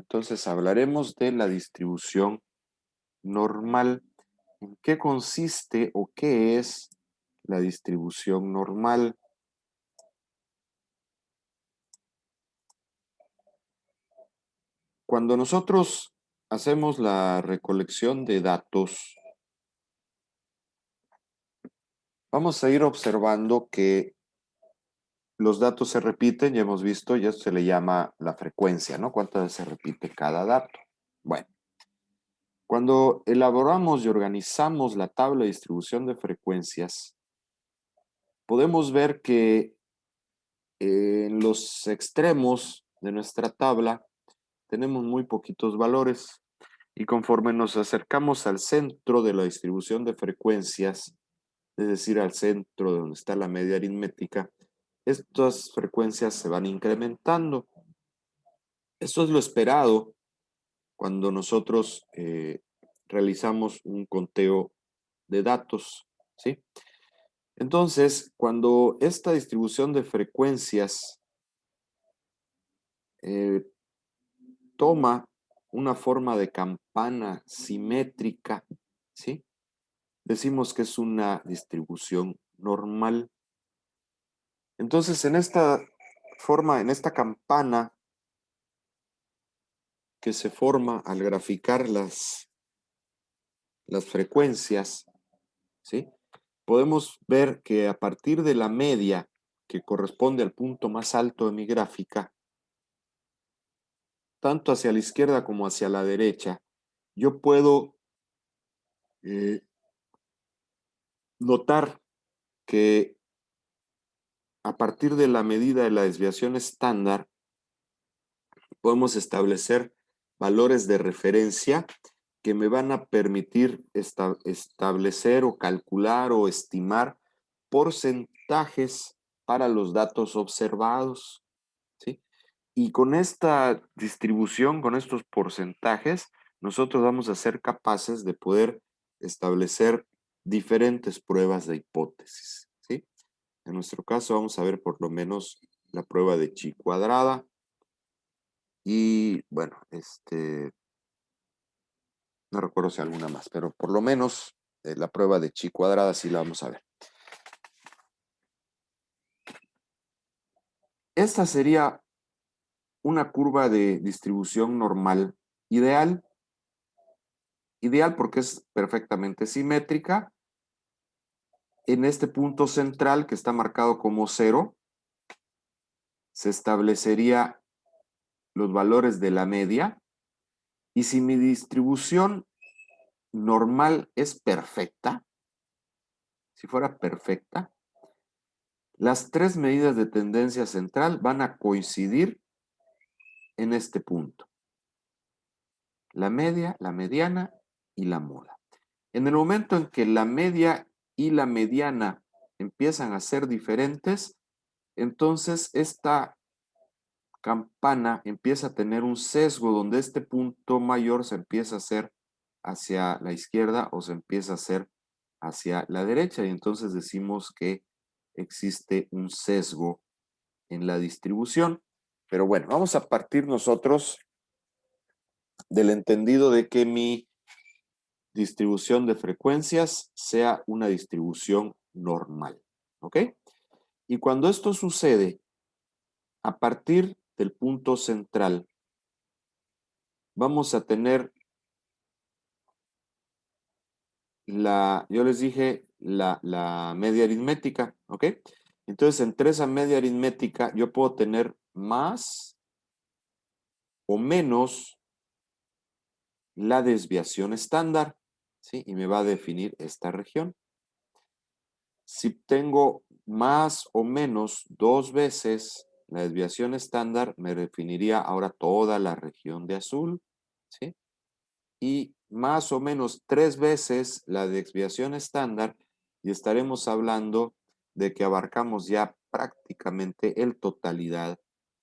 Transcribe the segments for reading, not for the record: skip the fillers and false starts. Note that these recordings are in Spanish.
Entonces hablaremos de la distribución normal. ¿En qué consiste o qué es la distribución normal? Cuando nosotros hacemos la recolección de datos, vamos a ir observando que los datos se repiten, ya hemos visto, y esto se le llama la frecuencia, ¿no? ¿Cuántas veces se repite cada dato? Bueno, cuando elaboramos y organizamos la tabla de distribución de frecuencias, podemos ver que en los extremos de nuestra tabla tenemos muy poquitos valores y conforme nos acercamos al centro de la distribución de frecuencias, es decir, al centro de donde está la media aritmética, estas frecuencias se van incrementando. Eso es lo esperado cuando nosotros realizamos un conteo de datos, ¿sí? Entonces, cuando esta distribución de frecuencias eh, toma una forma de campana simétrica, ¿sí? Decimos que es una distribución normal. Entonces, en esta forma, en esta campana que se forma al graficar las frecuencias, ¿sí? Podemos ver que a partir de la media, que corresponde al punto más alto de mi gráfica, tanto hacia la izquierda como hacia la derecha, yo puedo eh, notar que a partir de la medida de la desviación estándar, podemos establecer valores de referencia que me van a permitir establecer o calcular o estimar porcentajes para los datos observados, ¿sí? Y con esta distribución, con estos porcentajes, nosotros vamos a ser capaces de poder establecer diferentes pruebas de hipótesis, ¿sí? En nuestro caso vamos a ver por lo menos la prueba de chi cuadrada y bueno, no recuerdo si alguna más, pero por lo menos la prueba de chi cuadrada sí la vamos a ver. Esta sería una curva de distribución normal ideal. Ideal porque es perfectamente simétrica. En este punto central que está marcado como 0, se establecería los valores de la media. Y si mi distribución normal es perfecta, si fuera perfecta, las tres medidas de tendencia central van a coincidir en este punto. La media, la mediana y la moda. En el momento en que la media y la mediana empiezan a ser diferentes, entonces esta campana empieza a tener un sesgo donde este punto mayor se empieza a hacer hacia la izquierda o se empieza a hacer hacia la derecha y entonces decimos que existe un sesgo en la distribución. Pero bueno, vamos a partir nosotros del entendido de que mi distribución de frecuencias sea una distribución normal. ¿Ok? Y cuando esto sucede, a partir del punto central, vamos a tener yo les dije la media aritmética, ¿ok? Entonces, entre esa media aritmética, yo puedo tener más o menos la desviación estándar, ¿sí? Y me va a definir esta región. Si tengo más o menos dos veces la desviación estándar, me definiría ahora toda la región de azul, ¿sí? Y más o menos tres veces la desviación estándar y estaremos hablando de que abarcamos ya prácticamente el totalidad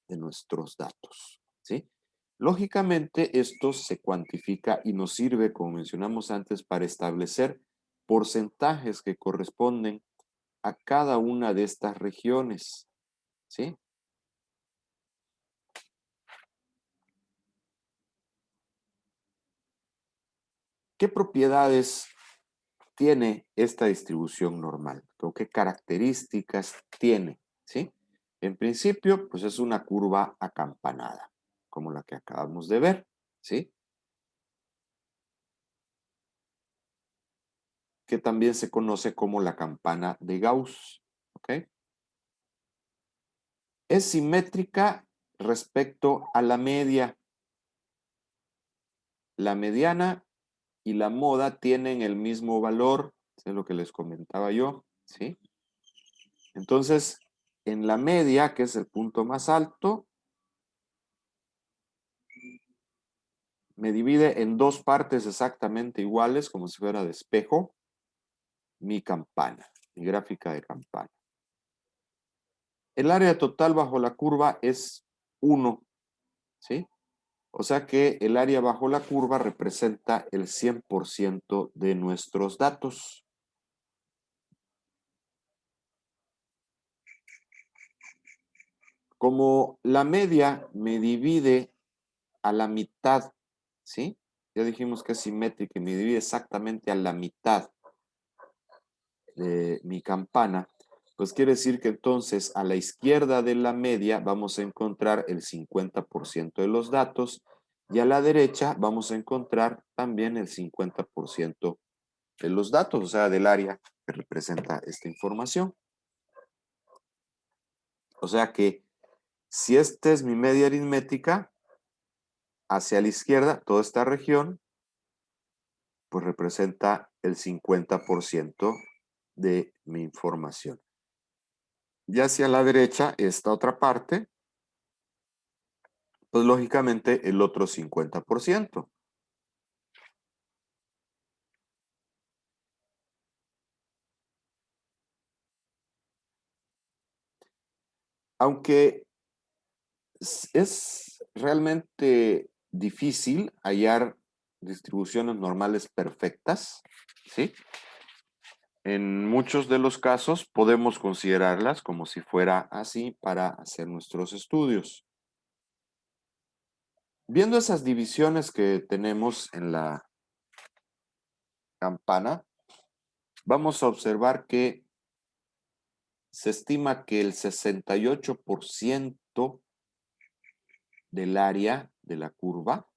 de nuestros datos, ¿sí? Lógicamente, esto se cuantifica y nos sirve, como mencionamos antes, para establecer porcentajes que corresponden a cada una de estas regiones, ¿sí? ¿Qué propiedades tiene esta distribución normal? ¿O qué características tiene? ¿Sí? En principio, pues es una curva acampanada, como la que acabamos de ver, ¿sí? Que también se conoce como la campana de Gauss, ¿ok? Es simétrica respecto a la media. La mediana y la moda tienen el mismo valor, es lo que les comentaba yo, ¿sí? Entonces, en la media, que es el punto más alto, me divide en dos partes exactamente iguales, como si fuera de espejo, mi campana, mi gráfica de campana. El área total bajo la curva es 1, ¿sí? O sea que el área bajo la curva representa el 100% de nuestros datos. Como la media me divide a la mitad, ¿sí? Ya dijimos que es simétrica y me divide exactamente a la mitad de mi campana, pues quiere decir que entonces a la izquierda de la media vamos a encontrar el 50% de los datos y a la derecha vamos a encontrar también el 50% de los datos, o sea, del área que representa esta información. O sea que si esta es mi media aritmética, hacia la izquierda, toda esta región, pues representa el 50% de mi información. Y hacia la derecha, esta otra parte, pues lógicamente el otro 50%. Aunque es realmente difícil hallar distribuciones normales perfectas, ¿sí? En muchos de los casos podemos considerarlas como si fuera así para hacer nuestros estudios. Viendo esas divisiones que tenemos en la campana, vamos a observar que se estima que el 68% del área de la curva,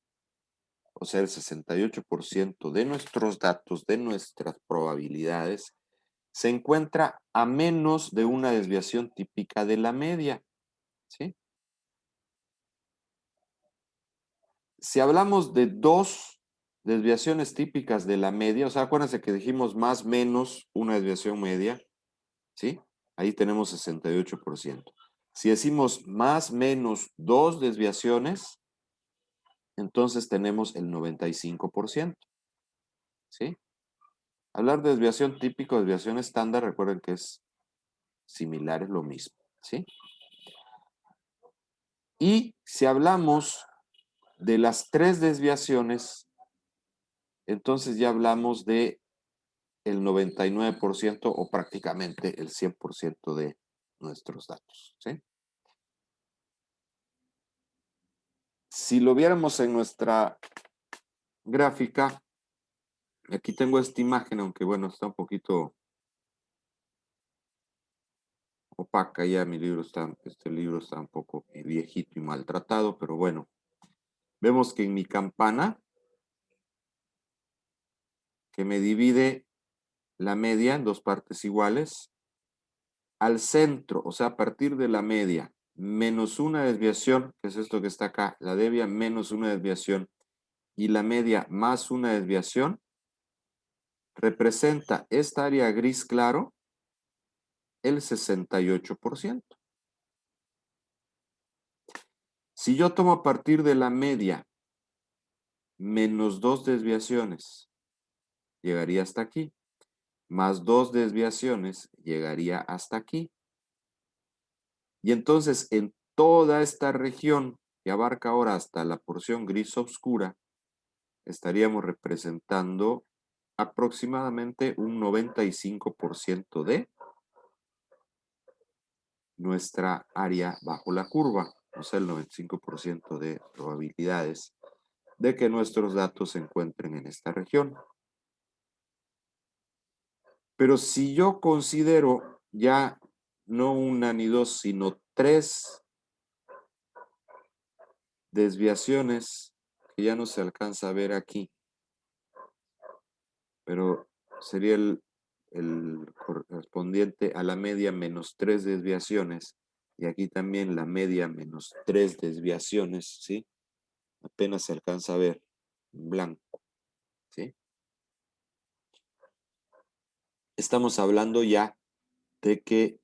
o sea, el 68% de nuestros datos, de nuestras probabilidades, se encuentra a menos de una desviación típica de la media, ¿sí? Si hablamos de dos desviaciones típicas de la media, o sea, acuérdense que dijimos más menos una desviación media, ¿sí? Ahí tenemos 68%. Si decimos más menos dos desviaciones, entonces tenemos el 95%, ¿sí? Hablar de desviación típica o desviación estándar, recuerden que es similar, es lo mismo, ¿sí? Y si hablamos de las tres desviaciones, entonces ya hablamos de el 99% o prácticamente el 100% de nuestros datos, ¿sí? Si lo viéramos en nuestra gráfica, aquí tengo esta imagen, aunque bueno, está un poquito opaca ya, este libro está un poco viejito y maltratado, pero bueno, vemos que en mi campana, que me divide la media en dos partes iguales, al centro, o sea, a partir de la media, menos una desviación, que es esto que está acá, la devia menos una desviación, y la media más una desviación, representa esta área gris claro el 68%. Si yo tomo a partir de la media menos dos desviaciones, llegaría hasta aquí, más dos desviaciones, llegaría hasta aquí. Y entonces en toda esta región, que abarca ahora hasta la porción gris oscura, estaríamos representando aproximadamente un 95% de nuestra área bajo la curva, o sea, el 95% de probabilidades de que nuestros datos se encuentren en esta región. Pero si yo considero ya no una ni dos, sino tres desviaciones, que ya no se alcanza a ver aquí, pero sería el correspondiente a la media menos tres desviaciones, y aquí también la media menos tres desviaciones, ¿sí? Apenas se alcanza a ver en blanco, ¿sí? Estamos hablando ya de que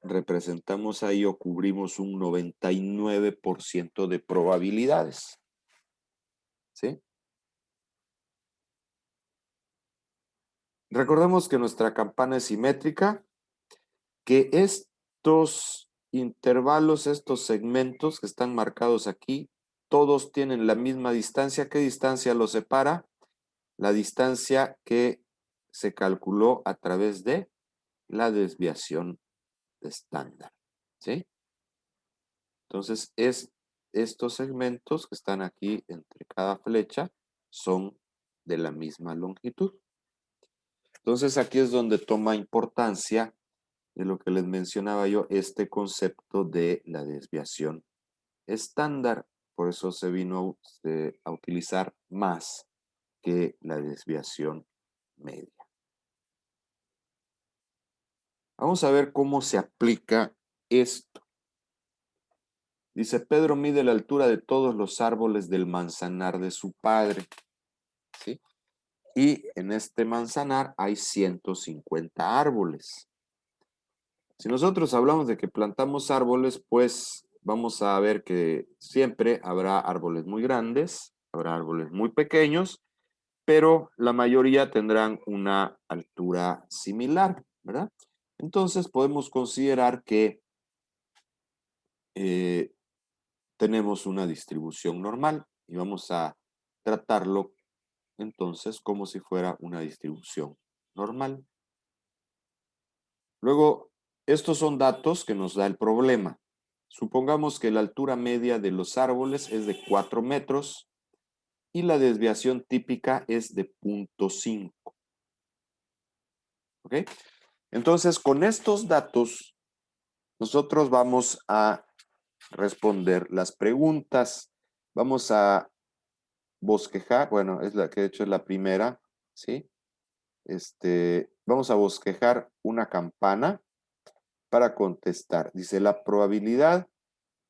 representamos ahí o cubrimos un 99% de probabilidades, ¿sí? Recordemos que nuestra campana es simétrica, que estos intervalos, estos segmentos que están marcados aquí, todos tienen la misma distancia. ¿Qué distancia los separa? La distancia que se calculó a través de la desviación estándar, ¿sí? Entonces, estos segmentos que están aquí entre cada flecha son de la misma longitud. Entonces, aquí es donde toma importancia de lo que les mencionaba yo, este concepto de la desviación estándar. Por eso se vino a utilizar más que la desviación media. Vamos a ver cómo se aplica esto. Dice, Pedro mide la altura de todos los árboles del manzanar de su padre, ¿sí? Y en este manzanar hay 150 árboles. Si nosotros hablamos de que plantamos árboles, pues vamos a ver que siempre habrá árboles muy grandes, habrá árboles muy pequeños, pero la mayoría tendrán una altura similar, ¿verdad? Entonces podemos considerar que eh, tenemos una distribución normal y vamos a tratarlo entonces como si fuera una distribución normal. Luego, estos son datos que nos da el problema. Supongamos que la altura media de los árboles es de 4 metros y la desviación típica es de 0.5. ¿Ok? Entonces, con estos datos, nosotros vamos a responder las preguntas. Vamos a bosquejar, bueno, es la que de hecho es la primera, ¿sí? Vamos a bosquejar una campana para contestar. Dice, la probabilidad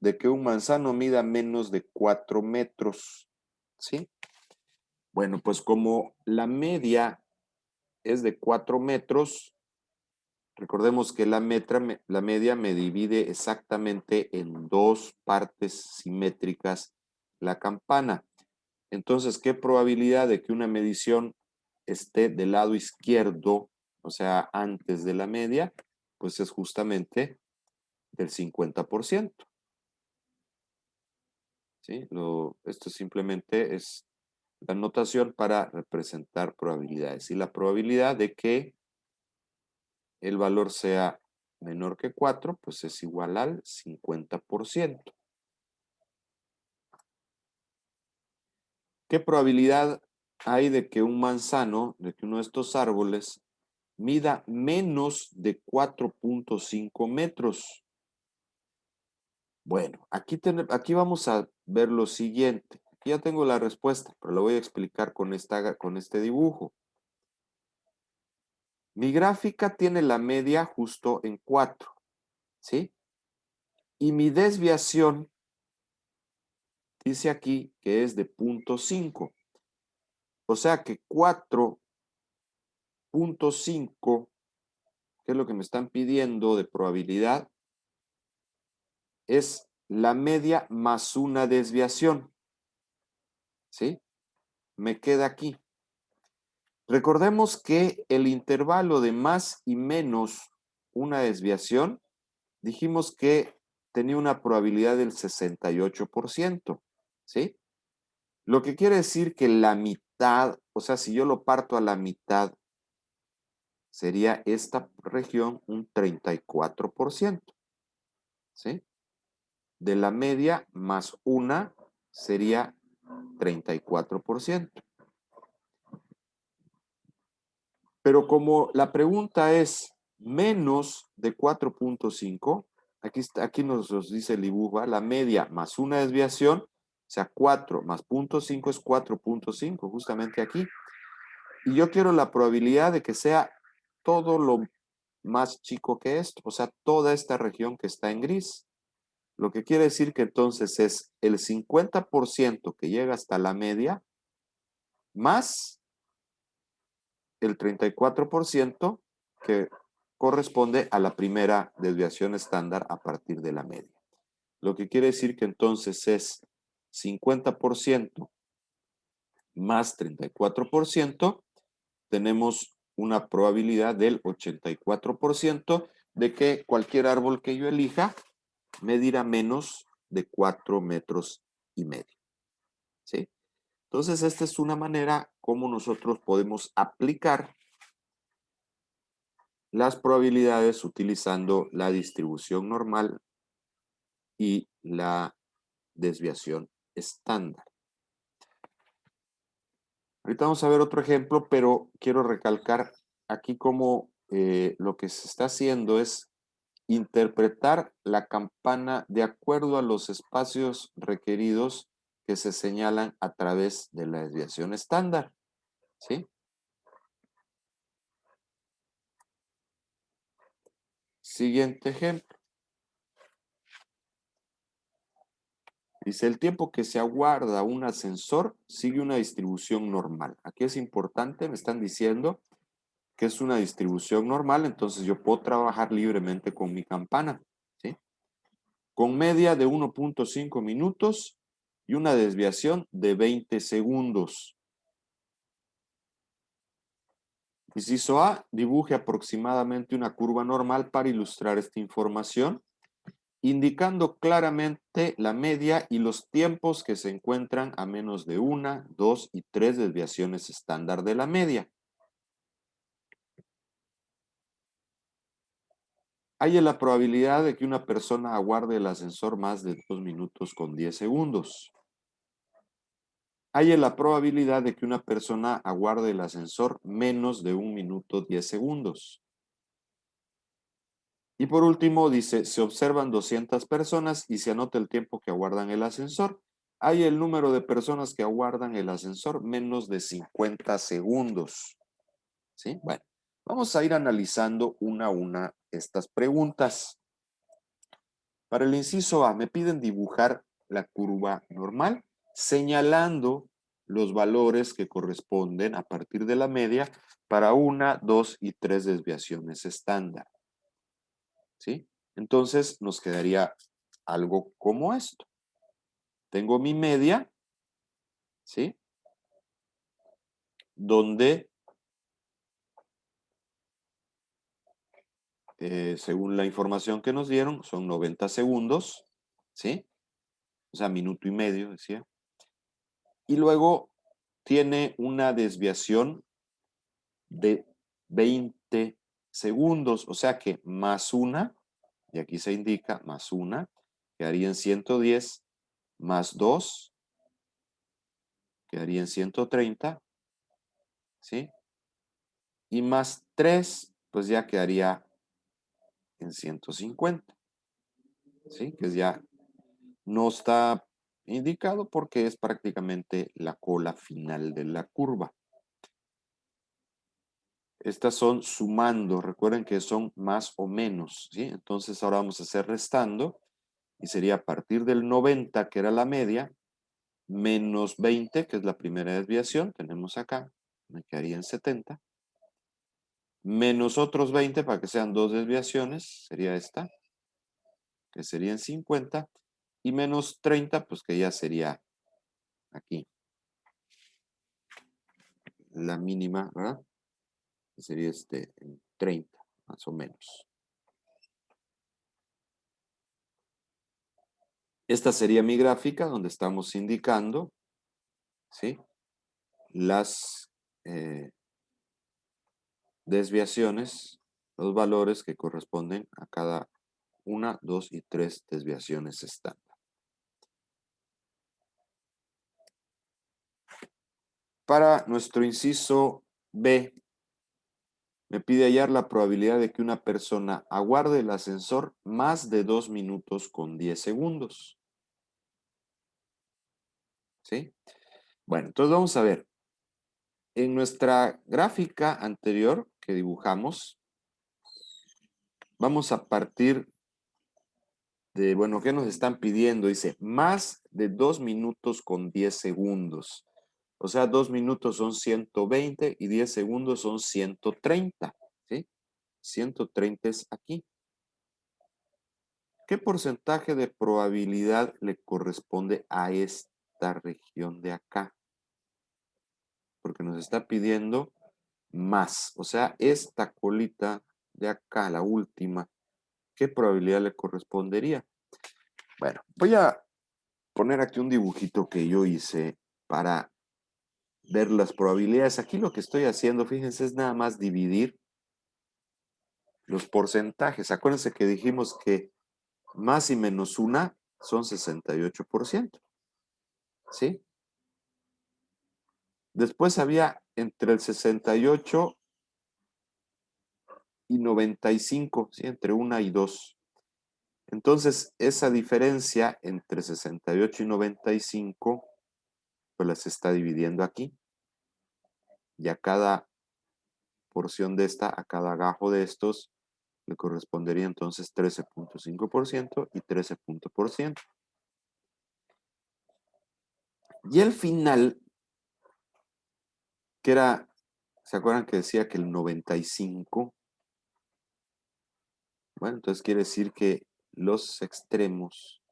de que un manzano mida menos de 4 metros, ¿sí? Bueno, pues como la media es de 4 metros, recordemos que la media me divide exactamente en dos partes simétricas la campana. Entonces, ¿qué probabilidad de que una medición esté del lado izquierdo, o sea, antes de la media? Pues es justamente del 50%. ¿Sí? Esto simplemente es la notación para representar probabilidades. Y la probabilidad de que el valor sea menor que 4, pues es igual al 50%. ¿Qué probabilidad hay de que un manzano, de que uno de estos árboles, mida menos de 4.5 metros? Bueno, aquí vamos a ver lo siguiente. Aquí ya tengo la respuesta, pero lo voy a explicar con este dibujo. Mi gráfica tiene la media justo en 4, ¿sí? Y mi desviación dice aquí que es de 0.5. O sea que 4.5, que es lo que me están pidiendo de probabilidad, es la media más una desviación, ¿sí? Me queda aquí. Recordemos que el intervalo de más y menos una desviación, dijimos que tenía una probabilidad del 68%, ¿sí? Lo que quiere decir que la mitad, o sea, si yo lo parto a la mitad, sería esta región un 34%, ¿sí? De la media más una sería 34%. Pero como la pregunta es menos de 4.5, aquí nos dice el dibujo, ¿va? La media más una desviación, o sea, 4 más 0.5 es 4.5, justamente aquí. Y yo quiero la probabilidad de que sea todo lo más chico que esto, o sea, toda esta región que está en gris. Lo que quiere decir que entonces es el 50% que llega hasta la media más el 34% que corresponde a la primera desviación estándar a partir de la media. Lo que quiere decir que entonces es 50% más 34%, tenemos una probabilidad del 84% de que cualquier árbol que yo elija medirá menos de 4 metros y medio. ¿Sí? Entonces, esta es una manera como nosotros podemos aplicar las probabilidades utilizando la distribución normal y la desviación estándar. Ahorita vamos a ver otro ejemplo, pero quiero recalcar aquí cómo lo que se está haciendo es interpretar la campana de acuerdo a los espacios requeridos que se señalan a través de la desviación estándar. ¿Sí? Siguiente ejemplo. Dice, el tiempo que se aguarda un ascensor sigue una distribución normal. Aquí es importante, me están diciendo que es una distribución normal, entonces yo puedo trabajar libremente con mi campana, ¿sí? Con media de 1.5 minutos y una desviación de 20 segundos. Inciso A, dibuje aproximadamente una curva normal para ilustrar esta información, indicando claramente la media y los tiempos que se encuentran a menos de 1, 2 y 3 desviaciones estándar de la media. Hay la probabilidad de que una persona aguarde el ascensor más de 2 minutos con 10 segundos. Hay la probabilidad de que una persona aguarde el ascensor menos de 1 minuto 10 segundos. Y por último dice, se observan 200 personas y se anota el tiempo que aguardan el ascensor. Hay el número de personas que aguardan el ascensor menos de 50 segundos. ¿Sí? Bueno, vamos a ir analizando una a una estas preguntas. Para el inciso A, me piden dibujar la curva normal, señalando los valores que corresponden a partir de la media para 1, 2 y 3 desviaciones estándar. ¿Sí? Entonces nos quedaría algo como esto. Tengo mi media, ¿sí? Donde, según la información que nos dieron, son 90 segundos, ¿sí? O sea, minuto y medio, decía. Y luego tiene una desviación de 20 segundos, o sea que más una, y aquí se indica más una, quedaría en 110, más 2, quedaría en 130, ¿sí? Y más 3, pues ya quedaría en 150, ¿sí? Que ya no está indicado porque es prácticamente la cola final de la curva. Estas son sumando, recuerden que son más o menos, ¿sí? Entonces ahora vamos a hacer restando y sería a partir del 90, que era la media, menos 20, que es la primera desviación, tenemos acá, me quedaría en 70, menos otros 20 para que sean dos desviaciones, sería esta, que sería en 50, y menos 30, pues que ya sería aquí, la mínima, ¿verdad? Que sería en 30, más o menos. Esta sería mi gráfica donde estamos indicando, ¿sí? Las desviaciones, los valores que corresponden a cada 1, 2 y 3 desviaciones estándar. Para nuestro inciso B, me pide hallar la probabilidad de que una persona aguarde el ascensor más de 2 minutos con 10 segundos. ¿Sí? Bueno, entonces vamos a ver. En nuestra gráfica anterior que dibujamos, vamos a partir de, bueno, ¿qué nos están pidiendo? Dice, más de 2 minutos con 10 segundos. O sea, 2 minutos son 120 y 10 segundos son 130. ¿Sí? 130 es aquí. ¿Qué porcentaje de probabilidad le corresponde a esta región de acá? Porque nos está pidiendo más. O sea, esta colita de acá, la última, ¿qué probabilidad le correspondería? Bueno, voy a poner aquí un dibujito que yo hice para ver las probabilidades. Aquí lo que estoy haciendo, fíjense, es nada más dividir los porcentajes. Acuérdense que dijimos que más y menos una son 68%. ¿Sí? Después había entre el 68 y 95, ¿sí? Entre una y dos. Entonces, esa diferencia entre 68 y 95, pues las está dividiendo aquí. Y a cada porción de esta, a cada gajo de estos, le correspondería entonces 13.5% y 13%. Y el final, que era, ¿se acuerdan que decía que el 95? Bueno, entonces quiere decir que los extremos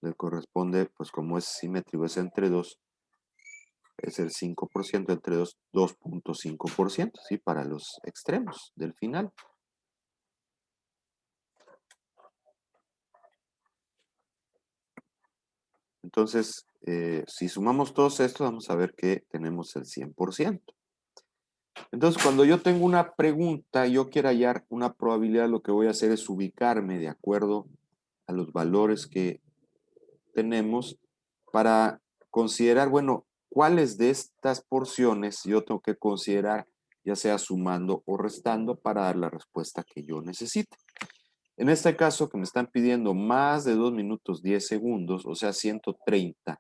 le corresponde, pues como es simétrico, es entre 2, es el 5%, entre 2, 2.5%, ¿sí? Para los extremos del final. Entonces, si sumamos todos estos, vamos a ver que tenemos el 100%. Entonces, cuando yo tengo una pregunta, yo quiero hallar una probabilidad, lo que voy a hacer es ubicarme de acuerdo a los valores que tenemos para considerar, bueno, cuáles de estas porciones yo tengo que considerar, ya sea sumando o restando, para dar la respuesta que yo necesito. En este caso, que me están pidiendo más de 2 minutos 10 segundos, o sea, 130.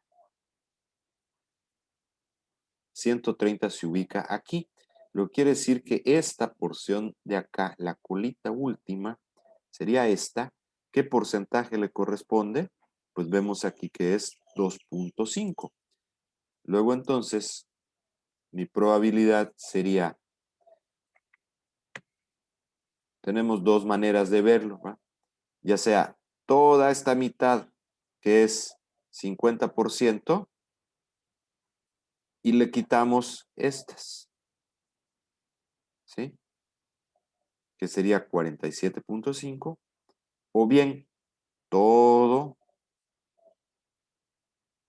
130 se ubica aquí. Lo que quiere decir que esta porción de acá, la colita última, sería esta. ¿Qué porcentaje le corresponde? Pues vemos aquí que es 2.5. Luego entonces, mi probabilidad sería, tenemos dos maneras de verlo, ¿va? Ya sea toda esta mitad, que es 50%, y le quitamos estas, ¿sí? Que sería 47.5, o bien todo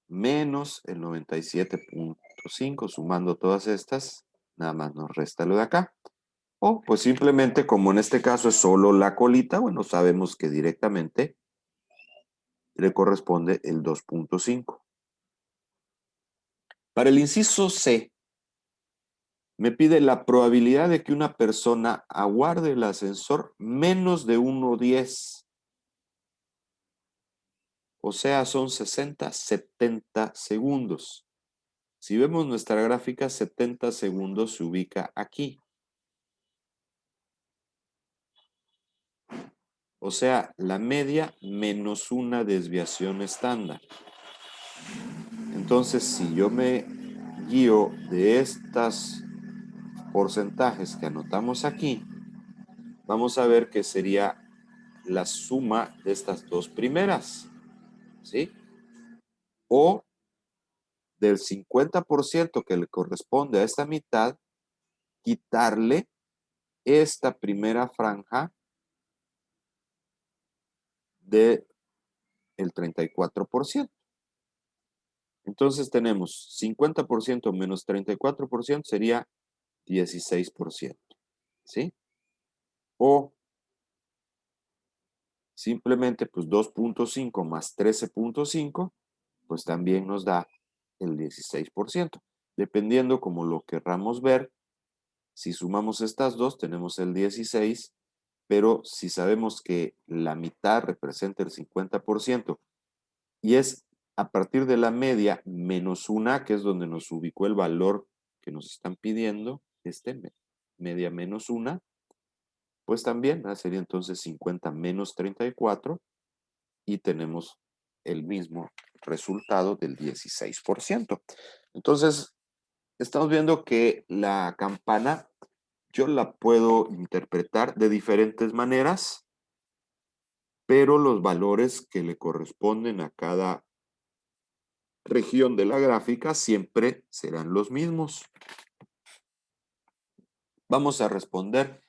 menos el 97.5, sumando todas estas, nada más nos resta lo de acá. O pues simplemente, como en este caso es solo la colita, bueno, sabemos que directamente le corresponde el 2.5. Para el inciso C, me pide la probabilidad de que una persona aguarde el ascensor menos de 1:10. O sea, son 60, 70 segundos. Si vemos nuestra gráfica, 70 segundos se ubica aquí. O sea, la media menos una desviación estándar. Entonces, si yo me guío de estos porcentajes que anotamos aquí, vamos a ver que sería la suma de estas dos primeras, ¿sí? O del 50% que le corresponde a esta mitad, quitarle esta primera franja del 34%. Entonces tenemos 50% menos 34% sería 16%, ¿sí? O simplemente pues 2.5 más 13.5, pues también nos da el 16%. Dependiendo como lo querramos ver, si sumamos estas dos, tenemos el 16, pero si sabemos que la mitad representa el 50% y es a partir de la media menos una, que es donde nos ubicó el valor que nos están pidiendo, media menos una, pues también sería entonces 50 menos 34 y tenemos el mismo resultado del 16%. Entonces, estamos viendo que la campana yo la puedo interpretar de diferentes maneras, pero los valores que le corresponden a cada región de la gráfica siempre serán los mismos. Vamos a responder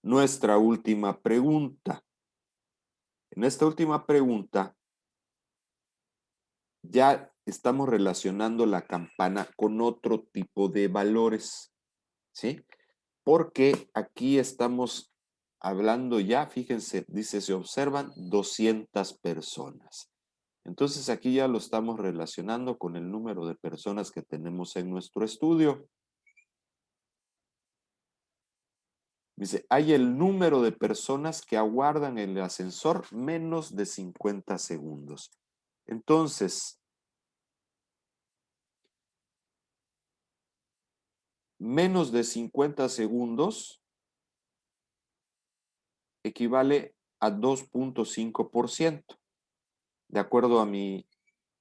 nuestra última pregunta. En esta última pregunta ya estamos relacionando la campana con otro tipo de valores, ¿sí? Porque aquí estamos hablando ya, fíjense, dice, se observan 200 personas. Entonces aquí ya lo estamos relacionando con el número de personas que tenemos en nuestro estudio. Dice, hay el número de personas que aguardan el ascensor menos de 50 segundos. Entonces, menos de 50 segundos equivale a 2.5%, de acuerdo a mi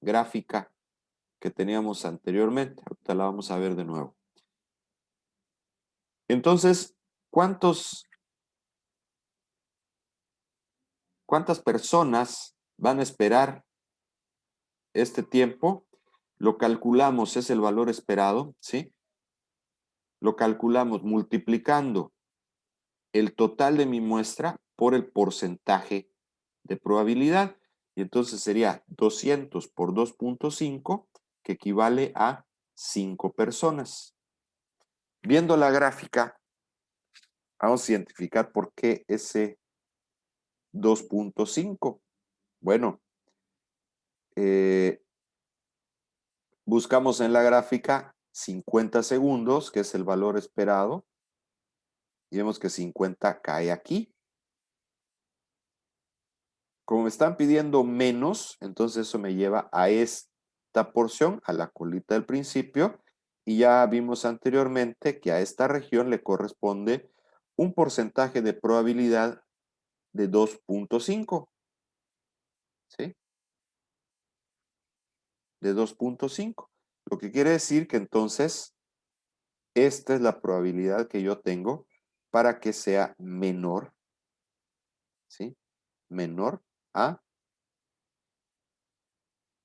gráfica que teníamos anteriormente. Ahorita la vamos a ver de nuevo. Entonces, ¿cuántas personas van a esperar este tiempo? Lo calculamos, es el valor esperado, ¿sí? Lo calculamos multiplicando el total de mi muestra por el porcentaje de probabilidad. Y entonces sería 200 por 2.5, que equivale a 5 personas. Viendo la gráfica, vamos a identificar por qué ese 2.5. Bueno, buscamos en la gráfica 50 segundos, que es el valor esperado, y vemos que 50 cae aquí. Como me están pidiendo menos, entonces eso me lleva a esta porción, a la colita del principio, y ya vimos anteriormente que a esta región le corresponde un porcentaje de probabilidad de 2.5, ¿sí? De 2.5. Lo que quiere decir que entonces esta es la probabilidad que yo tengo para que sea menor, ¿sí? Menor a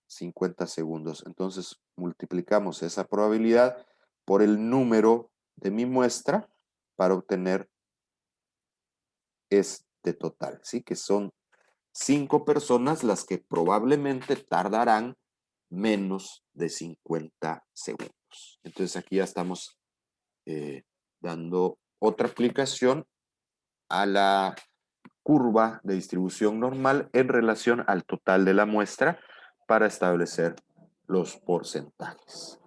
50 segundos. Entonces multiplicamos esa probabilidad por el número de mi muestra para obtener este total, ¿sí? Que son 5 personas las que probablemente tardarán menos de 50 segundos. Entonces aquí ya estamos dando otra aplicación a la curva de distribución normal en relación al total de la muestra para establecer los porcentajes.